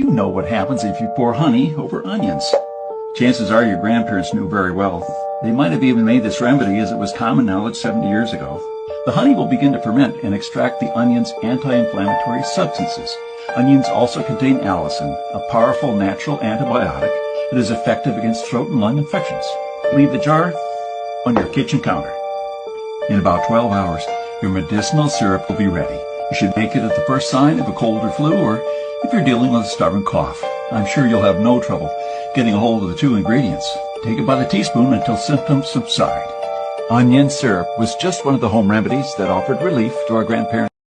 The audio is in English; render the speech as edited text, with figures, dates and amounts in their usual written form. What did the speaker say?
You know what happens if you pour honey over onions. Chances are your grandparents knew very well. They might have even made this remedy as it was common knowledge 70 years ago. The honey will begin to ferment and extract the onion's anti-inflammatory substances. Onions also contain allicin, a powerful natural antibiotic that is effective against throat and lung infections. Leave the jar on your kitchen counter. In about 12 hours, your medicinal syrup will be ready. You should make it at the first sign of a cold or flu, or if you're dealing with a stubborn cough. I'm sure you'll have no trouble getting a hold of the two ingredients. Take it by the teaspoon until symptoms subside. Onion syrup was just one of the home remedies that offered relief to our grandparents.